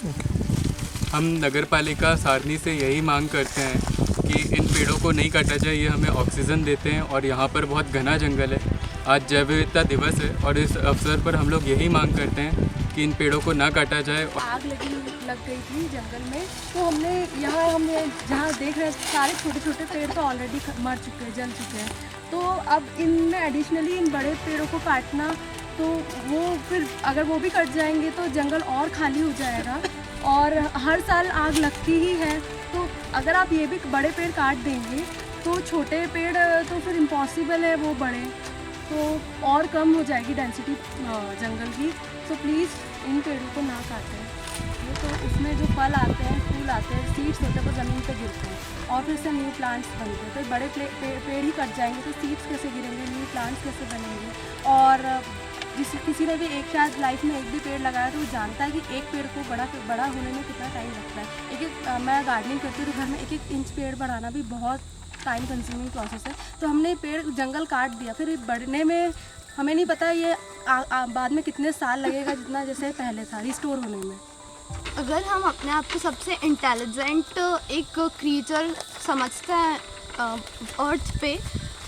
हम नगर पालिका सारनी से यही मांग करते हैं कि इन पेड़ों को नहीं काटा जाए। ये हमें ऑक्सीजन देते हैं और यहाँ पर बहुत घना जंगल है। आज जैव विविधता दिवस है और इस अवसर पर हम लोग यही मांग करते हैं कि इन पेड़ों को ना काटा जाए। आग लग गई थी जंगल में, तो हमने जहाँ देख रहे हैं सारे छोटे छोटे पेड़ तो ऑलरेडी मर चुके हैं, जल चुके हैं। तो अब इनमें एडिशनली इन बड़े पेड़ों को काटना, तो वो फिर अगर वो भी कट जाएंगे तो जंगल और खाली हो जाएगा और हर साल आग लगती ही है। तो अगर आप ये भी बड़े पेड़ काट देंगे तो छोटे पेड़ तो फिर इम्पॉसिबल है वो बड़े, तो और कम हो जाएगी डेंसिटी जंगल की। तो प्लीज़ इन पेड़ों को ना काटें। ये तो इसमें जो फल आते हैं, फूल आते हैं, सीड्स होते हैं वो ज़मीन पे गिरते हैं और फिर से न्यू प्लांट्स बनते हैं। तो बड़े पेड़ ही कट जाएंगे तो सीड्स कैसे गिरेंगे, न्यू प्लांट्स कैसे बनेंगे। और किसी ने भी एक शायद लाइफ में एक भी पेड़ लगाया तो वो जानता है कि एक पेड़ को बड़ा होने में कितना टाइम लगता है। मैं गार्डनिंग करती हूँ तो घर में एक इंच पेड़ बढ़ाना भी बहुत टाइम कंज्यूमिंग प्रोसेस है। तो हमने पेड़ जंगल काट दिया, फिर बढ़ने में हमें नहीं पता ये बाद में कितने साल लगेगा, जितना जैसे पहले था रिस्टोर होने में। अगर हम अपने आप को सबसे इंटेलिजेंट एक क्रिएचर समझते हैं अर्थ पे,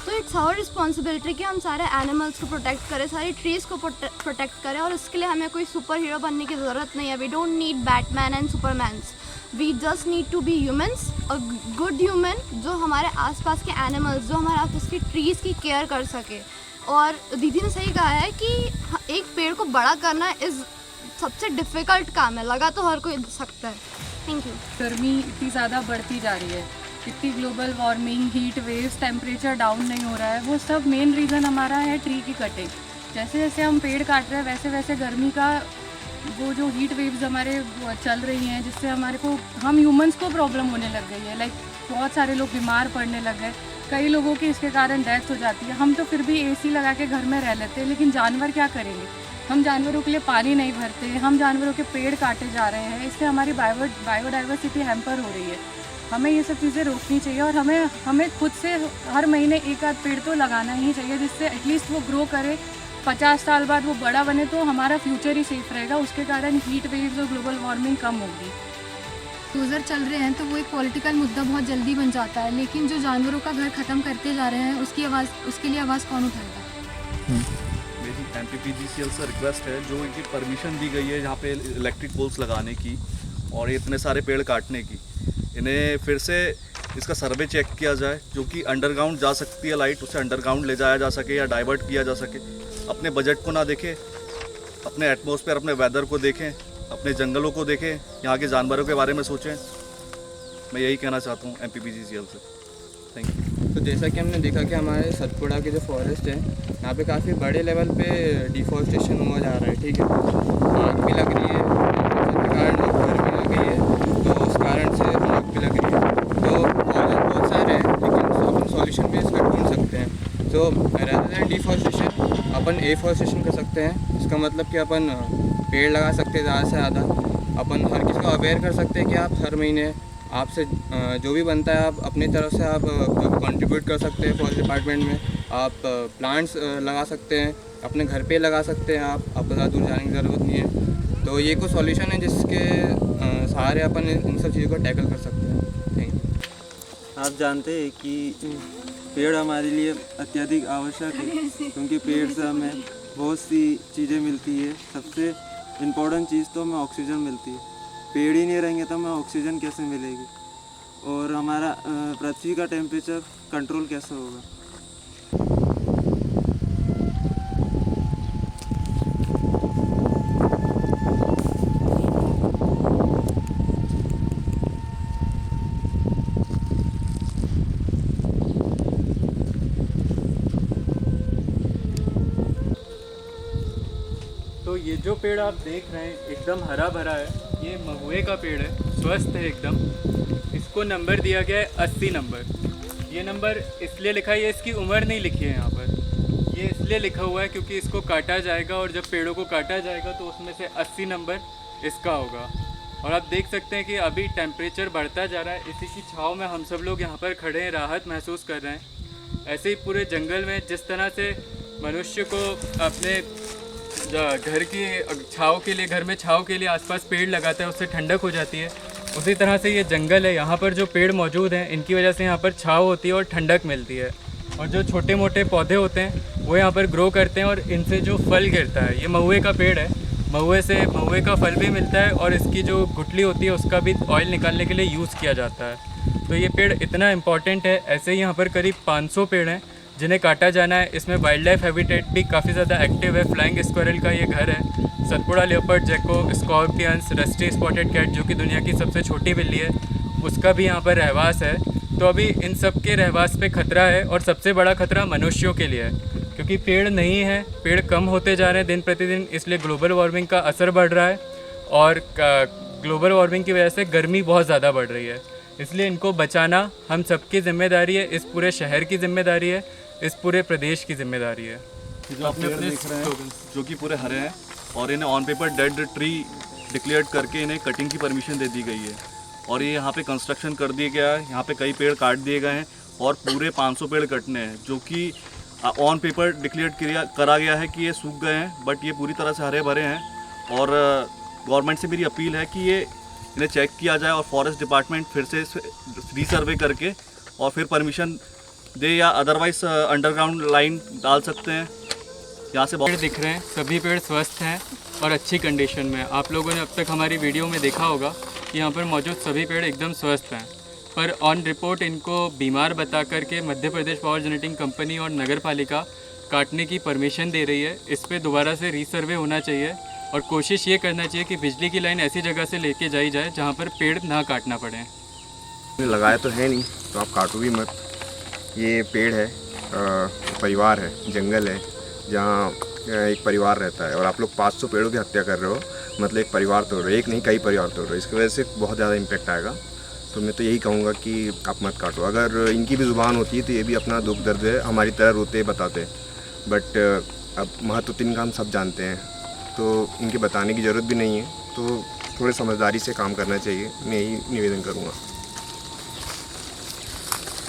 तो इट्स आवर रिस्पॉन्सिबिलिटी कि हम सारे एनिमल्स को प्रोटेक्ट करें, सारी ट्रीज़ को प्रोटेक्ट करें। और इसके लिए हमें कोई सुपर हीरो बनने की ज़रूरत नहीं है। We don't need Batman and supermans, we just need to be humans, a good human जो हमारे आसपास के एनिमल्स, जो हमारे आसपास की ट्रीज़ की केयर कर सके। और दीदी ने सही कहा है कि एक पेड़ को बड़ा करना इज़ सबसे डिफ़िकल्ट काम है, लगा तो हर कोई सकता है। Thank you. गर्मी इतनी ज़्यादा बढ़ती जा रही है, इतनी global warming, heat waves, temperature down नहीं हो रहा है, वो सब मेन रीज़न हमारा है ट्री की कटिंग। जैसे जैसे हम पेड़ काट रहे हैं वैसे वैसे गर्मी का वो जो हीट वेव्स हमारे चल रही हैं, जिससे हम ह्यूमंस को प्रॉब्लम होने लग गई है। लाइक बहुत सारे लोग बीमार पड़ने लग गए, कई लोगों की इसके कारण डेथ हो जाती है। हम तो फिर भी एसी लगा के घर में रह लेते हैं, लेकिन जानवर क्या करेंगे। हम जानवरों के लिए पानी नहीं भरते, हम जानवरों के पेड़ काटे जा रहे हैं, इससे हमारी बायोडाइवर्सिटी हैम्पर हो रही है। हमें ये सब चीज़ें रोकनी चाहिए और हमें खुद से हर महीने एक आध पेड़ तो लगाना ही चाहिए, जिससे एटलीस्ट वो ग्रो करे, 50 साल बाद वो बड़ा बने तो हमारा फ्यूचर ही सेफ रहेगा। उसके कारण हीट वेव्स और ग्लोबल वार्मिंग कम होगी। डोजर चल रहे हैं तो वो एक पॉलिटिकल मुद्दा बहुत जल्दी बन जाता है, लेकिन जो जानवरों का घर ख़त्म करते जा रहे हैं उसके लिए आवाज़ कौन उठाएगा। मेरी MPPGCL से रिक्वेस्ट है, जो इनकी परमिशन दी गई है यहाँ पे इलेक्ट्रिक पोल्स लगाने की और इतने सारे पेड़ काटने की, इन्हें फिर से इसका सर्वे चेक किया जाए, जो कि अंडरग्राउंड जा सकती है लाइट, उसे अंडरग्राउंड ले जाया जा सके या डाइवर्ट किया जा सके। अपने बजट को ना देखें, अपने एटमॉस्फेयर, अपने वेदर को देखें, अपने जंगलों को देखें, यहाँ के जानवरों के बारे में सोचें। मैं यही कहना चाहता हूँ MPPGCL से। Thank you. तो जैसा कि हमने देखा कि हमारे सतपुड़ा के जो फॉरेस्ट है, यहाँ पे काफ़ी बड़े लेवल पे डिफॉरेस्टेशन हुआ जा रहा है। ठीक है, आग भी लग रही है, कारण गर्मी आ गई है, तो उस कारण से आग भी लग रही है। तो बहुत सारे हैं, लेकिन अपन सॉल्यूशन भी इसका ढूंढ सकते हैं। तो रेदर देन डिफॉरेस्टेशन अपन एफॉरेस्टेशन कर सकते हैं। इसका मतलब कि अपन पेड़ लगा सकते हैं ज़्यादा से ज़्यादा। अपन हर किसी को अवेयर कर सकते हैं कि आप हर महीने आपसे जो भी बनता है आप अपनी तरफ से आप कंट्रीब्यूट कर सकते हैं। फॉरेस्ट डिपार्टमेंट में आप प्लांट्स लगा सकते हैं, अपने घर पे लगा सकते हैं। आपको ज़्यादा दूर जाने की ज़रूरत नहीं है। तो ये कुछ सॉल्यूशन है जिसके सहारे अपन इन सब चीज़ों को टैकल कर सकते हैं। Thank you. आप जानते हैं कि पेड़ हमारे लिए अत्यधिक आवश्यक है, क्योंकि पेड़ से हमें बहुत सी चीज़ें मिलती है। सबसे इम्पोर्टेंट चीज़ तो हमें ऑक्सीजन मिलती है। पेड़ ही नहीं रहेंगे तो हमें ऑक्सीजन कैसे मिलेगी, और हमारा पृथ्वी का टेम्परेचर कंट्रोल कैसे होगा। तो ये जो पेड़ आप देख रहे हैं एकदम हरा भरा है, ये महुए का पेड़ है, स्वस्थ है एकदम। इसको नंबर दिया गया है 80 नंबर। ये नंबर इसलिए लिखा है, ये इसकी उम्र नहीं लिखी है यहाँ पर, ये इसलिए लिखा हुआ है क्योंकि इसको काटा जाएगा और जब पेड़ों को काटा जाएगा तो उसमें से 80 नंबर इसका होगा। और आप देख सकते हैं कि अभी टेम्परेचर बढ़ता जा रहा है, इसी की छाँव में हम सब लोग यहाँ पर खड़े हैं, राहत महसूस कर रहे हैं। ऐसे ही पूरे जंगल में जिस तरह से मनुष्य को अपने घर की छाँव के लिए, घर में छाँव के लिए आसपास पेड़ लगाता है, उससे ठंडक हो जाती है। उसी तरह से ये जंगल है, यहाँ पर जो पेड़ मौजूद हैं इनकी वजह से यहाँ पर छाँव होती है और ठंडक मिलती है। और जो छोटे मोटे पौधे होते हैं वो यहाँ पर ग्रो करते हैं और इनसे जो फल गिरता है, ये महुए का पेड़ है, महुए का फल भी मिलता है और इसकी जो गुठली होती है उसका भी ऑयल निकालने के लिए यूज़ किया जाता है। तो ये पेड़ इतना इम्पॉर्टेंट है। ऐसे ही यहाँ पर करीब 500 पेड़ हैं जिन्हें काटा जाना है। इसमें वाइल्ड लाइफ हैबिटेट भी काफ़ी ज़्यादा एक्टिव है। फ्लाइंग स्क्वायरल का ये घर है, सतपुड़ा लेपर्ड, जेको, स्कॉर्पियंस, रस्टी स्पॉटेड कैट जो कि दुनिया की सबसे छोटी बिल्ली है, उसका भी यहाँ पर रहवास है। तो अभी इन सब के रहवास पे खतरा है और सबसे बड़ा खतरा मनुष्यों के लिए है, क्योंकि पेड़ नहीं है, पेड़ कम होते जा रहे हैं दिन प्रतिदिन, इसलिए ग्लोबल वार्मिंग का असर बढ़ रहा है और ग्लोबल वार्मिंग की वजह से गर्मी बहुत ज़्यादा बढ़ रही है। इसलिए इनको बचाना हम सबकी जिम्मेदारी है, इस पूरे शहर की जिम्मेदारी है, इस पूरे प्रदेश की जिम्मेदारी है। जो आप पेड़ देख रहे हैं जो कि पूरे हरे हैं और इन्हें on paper dead tree declare करके इन्हें कटिंग की परमिशन दे दी गई है और ये यहाँ पे कंस्ट्रक्शन कर दिया गया है। यहाँ पे कई पेड़ काट दिए गए हैं और पूरे 500 पेड़ कटने हैं, जो कि ऑन पेपर डिक्लेयर करा गया है कि ये सूख गए हैं, बट ये पूरी तरह से हरे भरे हैं। और गवर्नमेंट से मेरी अपील है कि ये इन्हें चेक किया जाए और फॉरेस्ट डिपार्टमेंट फिर से रीसर्वे करके और फिर परमिशन दे, या अदरवाइज अंडरग्राउंड लाइन डाल सकते हैं। यहाँ से पेड़ दिख रहे हैं, सभी पेड़ स्वस्थ हैं और अच्छी कंडीशन में। आप लोगों ने अब तक हमारी वीडियो में देखा होगा कि यहाँ पर मौजूद सभी पेड़ एकदम स्वस्थ हैं, पर ऑन रिपोर्ट इनको बीमार बता करके Madhya Pradesh power generating company और नगर पालिका काटने की परमिशन दे रही है। इस पर दोबारा से रीसर्वे होना चाहिए और कोशिश ये करना चाहिए कि बिजली की लाइन ऐसी जगह से लेके जाई जाए जहाँ पर पेड़ ना काटना पड़े। लगाया तो है नहीं तो आप काटो भी मत। ये पेड़ है, परिवार है, जंगल है जहाँ एक परिवार रहता है और आप लोग 500 पेड़ों की हत्या कर रहे हो, मतलब एक परिवार तोड़ रहे हो, एक नहीं कई परिवार तोड़ रहे हो। इसकी वजह से बहुत ज़्यादा इम्पैक्ट आएगा। तो मैं तो यही कहूँगा कि आप मत काटो। अगर इनकी भी ज़ुबान होती है तो ये भी अपना दुख दर्द है हमारी तरह रोते बताते, बट अब महत्व तो इनका हम सब जानते हैं, तो इनके बताने की ज़रूरत भी नहीं है। तो थोड़े समझदारी से काम करना चाहिए, मैं यही निवेदन करूँगा।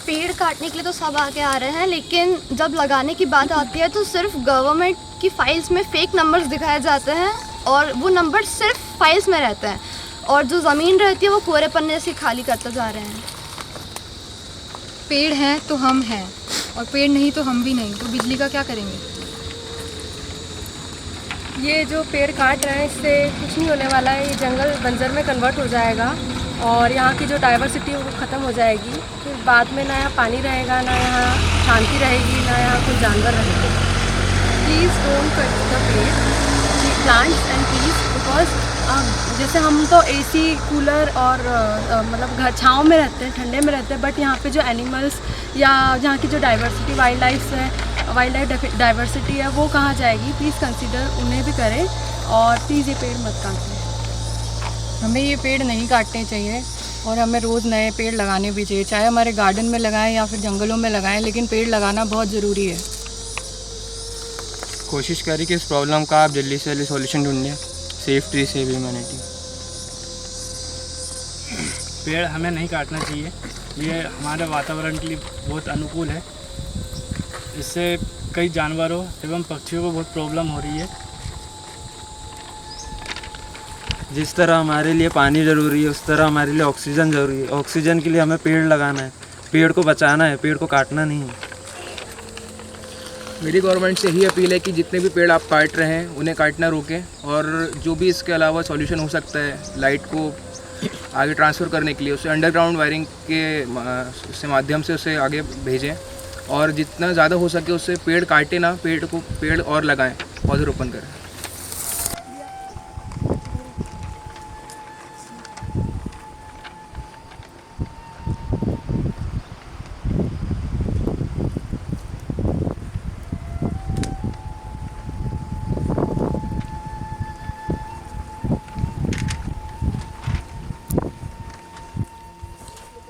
पेड़ काटने के लिए तो सब आगे आ रहे हैं, लेकिन जब लगाने की बात आती है तो सिर्फ गवर्नमेंट की फाइल्स में फेक नंबर्स दिखाए जाते हैं और वो नंबर सिर्फ फाइल्स में रहते हैं और जो ज़मीन रहती है वो कोरे पन्ने से खाली करते जा रहे हैं। पेड़ हैं तो हम हैं और पेड़ नहीं तो हम भी नहीं, तो बिजली का क्या करेंगे? ये जो पेड़ काट रहे हैं इससे कुछ नहीं होने वाला है। ये जंगल बंजर में कन्वर्ट हो जाएगा और यहाँ की जो डाइवर्सिटी है वो ख़त्म हो जाएगी। फिर बाद में ना यहाँ पानी रहेगा, ना यहाँ शांति रहेगी, ना यहाँ कोई जानवर रहेगा। प्लीज़ डोंट कट द पेड़, प्लांट्स एंड ट्रीज, बिकॉज जैसे हम तो एसी कूलर और मतलब घर छाँव में रहते हैं, ठंडे में रहते हैं, बट यहाँ पे जो एनिमल्स या जहाँ की जो डाइवर्सिटी वाइल्ड लाइफ डाइवर्सिटी है वो कहाँ जाएगी। प्लीज़ कंसीडर उन्हें भी करें और प्लीज़ ये पेड़ मत काटें। हमें ये पेड़ नहीं काटने चाहिए और हमें रोज़ नए पेड़ लगाने भी चाहिए, चाहे हमारे गार्डन में लगाएं या फिर जंगलों में लगाएं, लेकिन पेड़ लगाना बहुत ज़रूरी है। कोशिश करें कि इस प्रॉब्लम का आप जल्दी से जल्दी सॉल्यूशन ढूंढें। Safe tree save humanity. पेड़ हमें नहीं काटना चाहिए, ये हमारे वातावरण के लिए बहुत अनुकूल है। इससे कई जानवरों एवं पक्षियों को बहुत प्रॉब्लम हो रही है। जिस तरह हमारे लिए पानी ज़रूरी है उस तरह हमारे लिए ऑक्सीजन ज़रूरी है। ऑक्सीजन के लिए हमें पेड़ लगाना है, पेड़ को बचाना है, पेड़ को काटना नहीं है। मेरी गवर्नमेंट से यही अपील है कि जितने भी पेड़ आप काट रहे हैं उन्हें काटना रोकें और जो भी इसके अलावा सॉल्यूशन हो सकता है लाइट को आगे ट्रांसफ़र करने के लिए उसे अंडरग्राउंड वायरिंग के माध्यम से उसे आगे भेजें और जितना ज़्यादा हो सके उससे पेड़ काटे ना, पेड़ और लगाएं, पौधरोपण करें।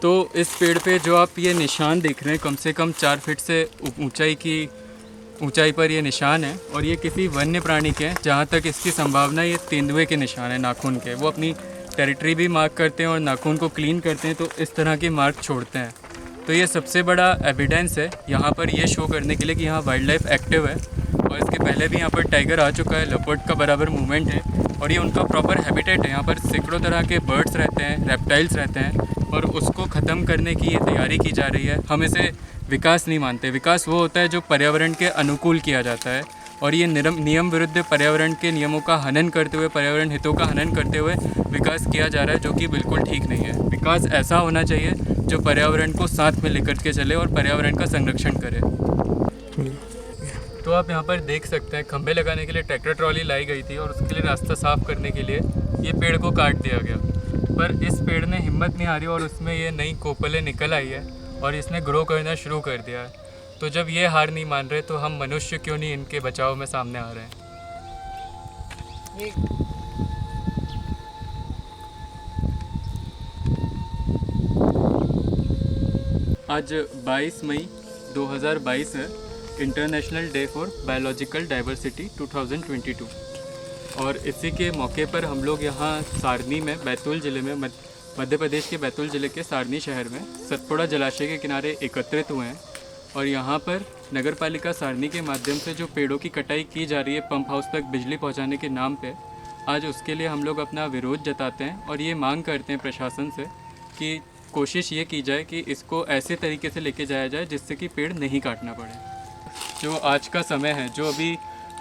तो इस पेड़ पे जो आप ये निशान देख रहे हैं, कम से कम 4 फीट से ऊंचाई पर ये निशान है और ये किसी वन्य प्राणी के हैं। जहाँ तक इसकी संभावना, ये तेंदुए के निशान है, नाखून के। वो अपनी टेरिटरी भी मार्क करते हैं और नाखून को क्लीन करते हैं, तो इस तरह के मार्क छोड़ते हैं। तो ये सबसे बड़ा एविडेंस है यहाँ पर ये शो करने के लिए कि यहाँ वाइल्ड लाइफ एक्टिव है और इसके पहले भी यहाँ पर टाइगर आ चुका है, लेपर्ड का बराबर मूवमेंट है और ये उनका प्रॉपर हैबिटेट है। यहाँ पर सैकड़ों तरह के बर्ड्स रहते हैं, रेप्टाइल्स रहते हैं और उसको ख़त्म करने की ये तैयारी की जा रही है। हम इसे विकास नहीं मानते। विकास वो होता है जो पर्यावरण के अनुकूल किया जाता है और ये नियम विरुद्ध पर्यावरण के नियमों का हनन करते हुए, पर्यावरण हितों का हनन करते हुए विकास किया जा रहा है, जो कि बिल्कुल ठीक नहीं है। विकास ऐसा होना चाहिए जो पर्यावरण को साथ में लेकर के चले और पर्यावरण का संरक्षण करे। तो आप यहाँ पर देख सकते हैं खंभे लगाने के लिए ट्रैक्टर ट्रॉली लाई गई थी और उसके लिए रास्ता साफ़ करने के लिए ये पेड़ को काट दिया गया, पर इस पेड़ ने हिम्मत नहीं हारी और उसमें ये नई कोपलें निकल आई है और इसने ग्रो करना शुरू कर दिया है। तो जब ये हार नहीं मान रहे तो हम मनुष्य क्यों नहीं इनके बचाव में सामने आ रहे हैं। आज 22 मई 2022 है, international day for biological diversity 2022 और इसी के मौके पर हम लोग यहाँ सारनी में, बैतूल ज़िले में, मध्य प्रदेश के बैतूल ज़िले के सारनी शहर में सतपुड़ा जलाशय के किनारे एकत्रित हुए हैं और यहाँ पर नगर पालिका सारनी के माध्यम से जो पेड़ों की कटाई की जा रही है पंप हाउस तक बिजली पहुँचाने के नाम पे, आज उसके लिए हम लोग अपना विरोध जताते हैं और ये मांग करते हैं प्रशासन से कि कोशिश ये की जाए कि इसको ऐसे तरीके से लेके जाया जाए जिससे कि पेड़ नहीं काटना पड़े। जो आज का समय है, जो अभी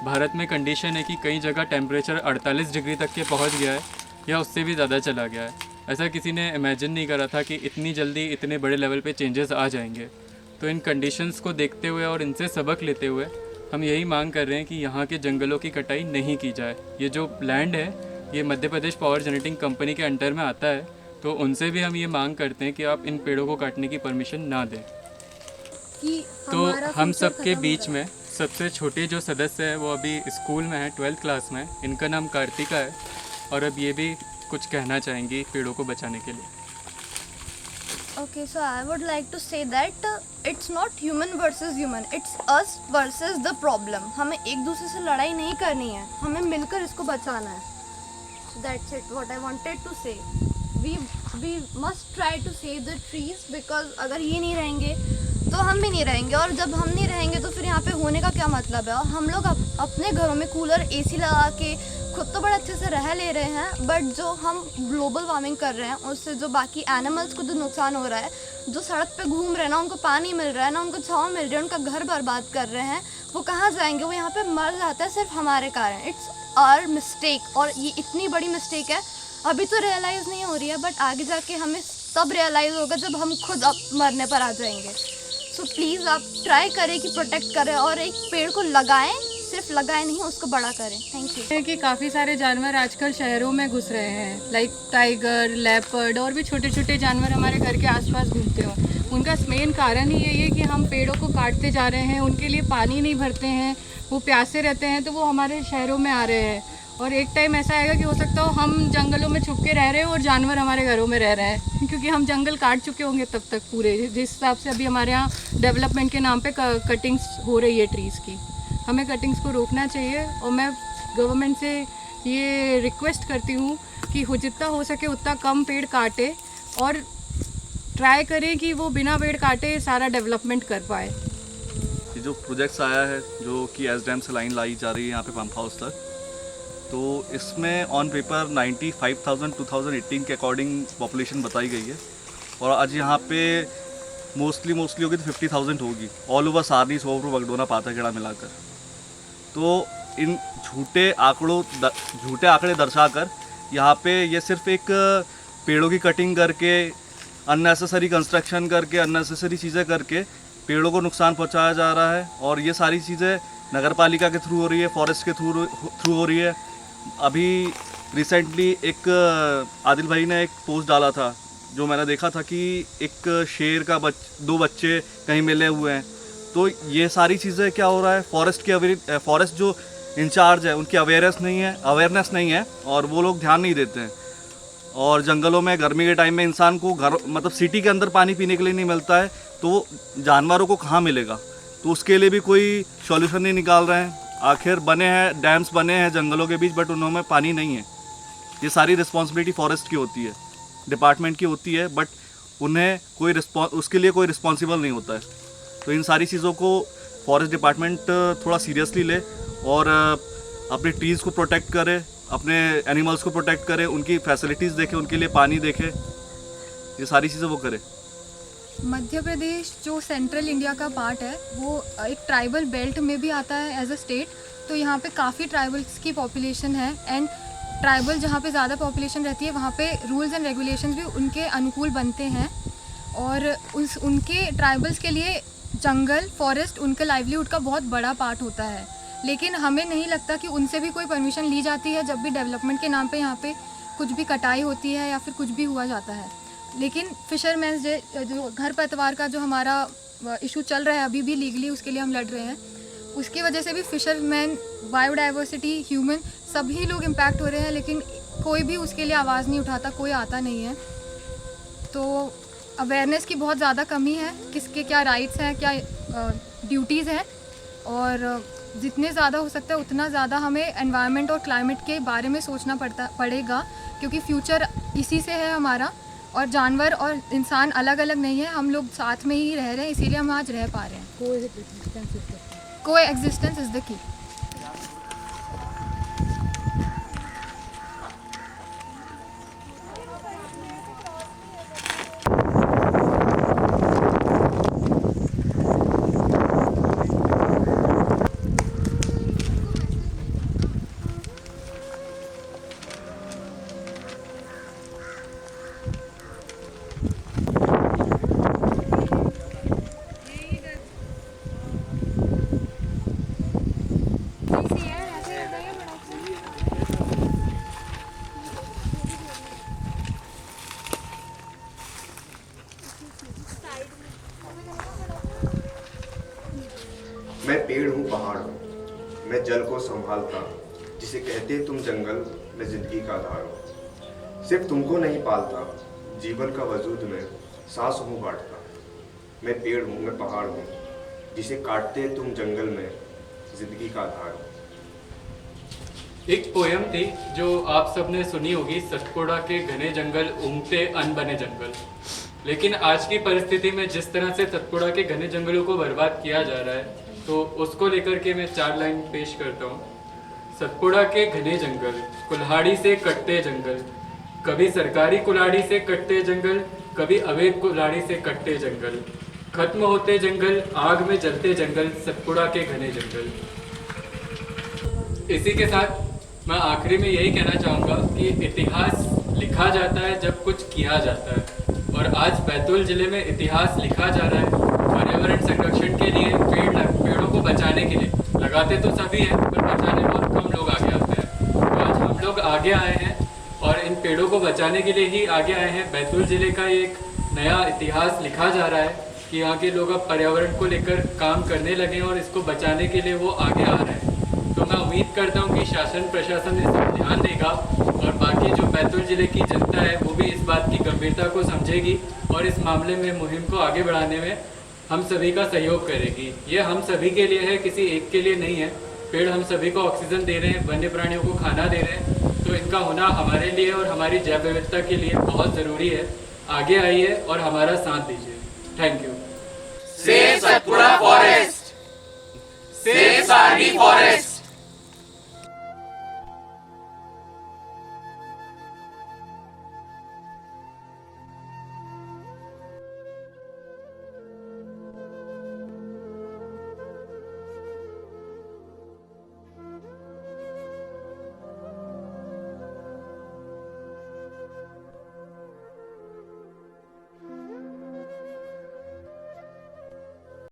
भारत में कंडीशन है कि कई जगह टेम्परेचर 48 डिग्री तक के पहुँच गया है या उससे भी ज़्यादा चला गया है। ऐसा किसी ने इमेजिन नहीं करा था कि इतनी जल्दी इतने बड़े लेवल पे चेंजेस आ जाएंगे। तो इन कंडीशंस को देखते हुए और इनसे सबक लेते हुए हम यही मांग कर रहे हैं कि यहाँ के जंगलों की कटाई नहीं की जाए। ये जो लैंड है ये Madhya Pradesh power generating company के अंडर में आता है, तो उनसे भी हम ये मांग करते हैं कि आप इन पेड़ों को काटने की परमिशन ना दें। तो हम सबके बीच में सबसे छोटी जो सदस्य है वो अभी स्कूल में है, 12th क्लास में, इनका नाम कार्तिका है और अब ये भी कुछ कहना चाहेंगी पेड़ों को बचाने के लिए। Okay, so I would like to say that it's not human versus human, it's us versus the problem. हमें एक दूसरे से लड़ाई नहीं करनी है, हमें मिलकर इसको बचाना है। So that's it, what I wanted to say. We must try to save the trees because अगर ये नहीं रहेंगे तो हम भी नहीं रहेंगे और जब हम नहीं रहेंगे तो फिर यहाँ पे होने का क्या मतलब है। और हम लोग अपने घरों में कूलर एसी लगा के खुद तो बड़े अच्छे से रह ले रहे हैं, बट जो हम ग्लोबल वार्मिंग कर रहे हैं उससे जो बाकी एनिमल्स को जो नुकसान हो रहा है, जो सड़क पे घूम रहे हैं ना उनको पानी मिल रहा है ना उनको छाँव मिल रही है, उनका घर बर्बाद कर रहे हैं, वो कहाँ जाएंगे, वो यहाँ पे मर जाता है सिर्फ हमारे कारण। इट्स आवर मिस्टेक और ये इतनी बड़ी मिस्टेक है, अभी तो रियलाइज़ नहीं हो रही है बट आगे जाके हमें तब रियलाइज़ होगा जब हम खुद अब मरने पर आ जाएंगे। सो प्लीज़ आप ट्राई करें कि प्रोटेक्ट करें और एक पेड़ को लगाएं, सिर्फ लगाएं नहीं उसको बड़ा करें। Thank you. कि काफ़ी सारे जानवर आजकल शहरों में घुस रहे हैं, लाइक टाइगर, लेपर्ड और भी छोटे छोटे जानवर हमारे घर के आसपास घूमते हो। उनका मेन कारण ही यही है कि हम पेड़ों को काटते जा रहे हैं, उनके लिए पानी नहीं भरते हैं, वो प्यासे रहते हैं तो वो हमारे शहरों में आ रहे हैं। और एक टाइम ऐसा आएगा कि हो सकता हो हम जंगलों में छुप के रह रहे हो और जानवर हमारे घरों में रह रहे हैं, क्योंकि हम जंगल काट चुके होंगे तब तक पूरे। जिस हिसाब से अभी हमारे यहाँ डेवलपमेंट के नाम पे कटिंग्स हो रही है ट्रीज़ की, हमें कटिंग्स को रोकना चाहिए। और मैं गवर्नमेंट से ये रिक्वेस्ट करती हूँ कि जितना हो सके उतना कम पेड़ काटे और ट्राई करें कि वो बिना पेड़ काटे सारा डेवलपमेंट कर पाए। ये जो प्रोजेक्ट्स आया है जो कि एस डैम से लाइन लाई जा रही है यहाँ पे पंप हाउस तक, तो इसमें ऑन पेपर 95,000 2018 के अकॉर्डिंग पॉपुलेशन बताई गई है और आज यहाँ पे मोस्टली होगी तो 50,000 होगी ऑल ओवर सारनी, सोपरू, बगडोना, पाताखेड़ा मिलाकर। तो इन झूठे आंकड़े दर्शाकर यहाँ पे ये सिर्फ एक पेड़ों की कटिंग करके, अननेसेसरी कंस्ट्रक्शन करके, अननेसेसरी चीज़ें करके पेड़ों को नुकसान पहुँचाया जा रहा है और ये सारी चीज़ें नगर पालिका के थ्रू हो रही है, फॉरेस्ट के थ्रू हो रही है। अभी रिसेंटली एक आदिल भाई ने एक पोस्ट डाला था जो मैंने देखा था कि एक शेर का 2 बच्चे कहीं मिले हुए हैं। तो ये सारी चीज़ें क्या हो रहा है, फॉरेस्ट जो इंचार्ज है उनकी अवेयरनेस नहीं है और वो लोग ध्यान नहीं देते हैं। और जंगलों में गर्मी के टाइम में इंसान को मतलब सिटी के अंदर पानी पीने के लिए नहीं मिलता है तो जानवरों को कहाँ मिलेगा, तो उसके लिए भी कोई सॉल्यूशन नहीं निकाल रहे हैं। आखिर बने हैं डैम्स बने हैं जंगलों के बीच, बट उनमें पानी नहीं है। ये सारी रिस्पॉन्सिबिलिटी फॉरेस्ट की होती है, डिपार्टमेंट की होती है, बट उन्हें उसके लिए कोई रिस्पॉन्सिबल नहीं होता है। तो इन सारी चीज़ों को फॉरेस्ट डिपार्टमेंट थोड़ा सीरियसली ले और अपने ट्रीज़ को प्रोटेक्ट करे, अपने एनिमल्स को प्रोटेक्ट करे, उनकी फैसिलिटीज़ देखे, उनके लिए पानी देखे, ये सारी चीज़ें वो करे। मध्य प्रदेश जो सेंट्रल इंडिया का पार्ट है वो एक ट्राइबल बेल्ट में भी आता है एज अ स्टेट, तो यहाँ पे काफ़ी ट्राइबल्स की पॉपुलेशन है एंड ट्राइबल जहाँ पे ज़्यादा पॉपुलेशन रहती है वहाँ पे रूल्स एंड रेगुलेशंस भी उनके अनुकूल बनते हैं और उनके ट्राइबल्स के लिए जंगल फॉरेस्ट उनके लाइवलीहुड का बहुत बड़ा पार्ट होता है। लेकिन हमें नहीं लगता कि उनसे भी कोई परमिशन ली जाती है जब भी डेवलपमेंट के नाम पे यहाँ पे कुछ भी कटाई होती है या फिर कुछ भी हुआ जाता है। लेकिन फिशरमैन्स डे जो घर पतवार का जो हमारा इशू चल रहा है अभी भी लीगली उसके लिए हम लड़ रहे हैं, उसकी वजह से भी फिशरमैन, बायोडाइवर्सिटी, ह्यूमन सभी लोग इम्पैक्ट हो रहे हैं, लेकिन कोई भी उसके लिए आवाज़ नहीं उठाता, कोई आता नहीं है। तो अवेयरनेस की बहुत ज़्यादा कमी है, किसके क्या राइट्स हैं, क्या ड्यूटीज़ हैं, और जितने ज़्यादा हो सकता है उतना ज़्यादा हमें एनवायरनमेंट और क्लाइमेट के बारे में सोचना पड़ेगा क्योंकि फ्यूचर इसी से है हमारा, और जानवर और इंसान अलग अलग नहीं है, हम लोग साथ में ही रह रहे हैं, इसीलिए हम आज रह पा रहे हैं। Coexistence is the key. मैं पेड़ हूँ, पहाड़ हूँ, मैं जल को संभालता, जिसे कहते तुम जंगल, मैं जिंदगी का आधार हूँ। सिर्फ तुमको नहीं पालता, जीवन का वजूद में सांस हूँ बांटता। मैं पेड़ हूँ, मैं पहाड़ हूँ, जिसे काटते तुम जंगल में, जिंदगी का आधार हूँ। एक पोयम थी जो आप सबने सुनी होगी, सतपुड़ा के घने जंगल उमते अनबने जंगल। लेकिन आज की परिस्थिति में जिस तरह से सतपुड़ा के घने जंगलों को बर्बाद किया जा रहा है, तो उसको लेकर के मैं 4 लाइन पेश करता हूँ। सतपुड़ा के घने जंगल, कुल्हाड़ी से कटते जंगल, कभी सरकारी कुल्हाड़ी से कटते जंगल, कभी अवैध कुल्हाड़ी से कटते जंगल, खत्म होते जंगल, आग में जलते जंगल, सतपुड़ा के घने जंगल। इसी के साथ मैं आखिरी में यही कहना चाहूँगा कि इतिहास लिखा जाता है जब कुछ किया जाता है, और आज बैतूल जिले में इतिहास लिखा जा रहा है पर्यावरण संरक्षण के लिए, पेड़ों को बचाने के लिए। लगाते तो सभी हैं पर बचाने बहुत कम लोग आगे आते हैं। तो आज हम लोग आगे आए हैं और इन पेड़ों को बचाने के लिए ही आगे आए हैं। बैतूल जिले का एक नया इतिहास लिखा जा रहा है कि यहाँ के लोग अब पर्यावरण को लेकर काम करने लगे और इसको बचाने के लिए वो आगे आ रहे हैं। तो मैं उम्मीद करता हूँ कि शासन प्रशासन इस पर ध्यान देगा और बाकी जो बैतूल जिले की जनता है वो भी इस बात की गंभीरता को समझेगी और इस मामले में मुहिम को आगे बढ़ाने में हम सभी का सहयोग करेगी। ये हम सभी के लिए है, किसी एक के लिए नहीं है। पेड़ हम सभी को ऑक्सीजन दे रहे हैं, वन्य प्राणियों को खाना दे रहे हैं, तो इनका होना हमारे लिए और हमारी जैव विविधता के लिए बहुत ज़रूरी है। आगे आइए और हमारा साथ दीजिए। Thank you. Save Satpura forest, save Sarni forest.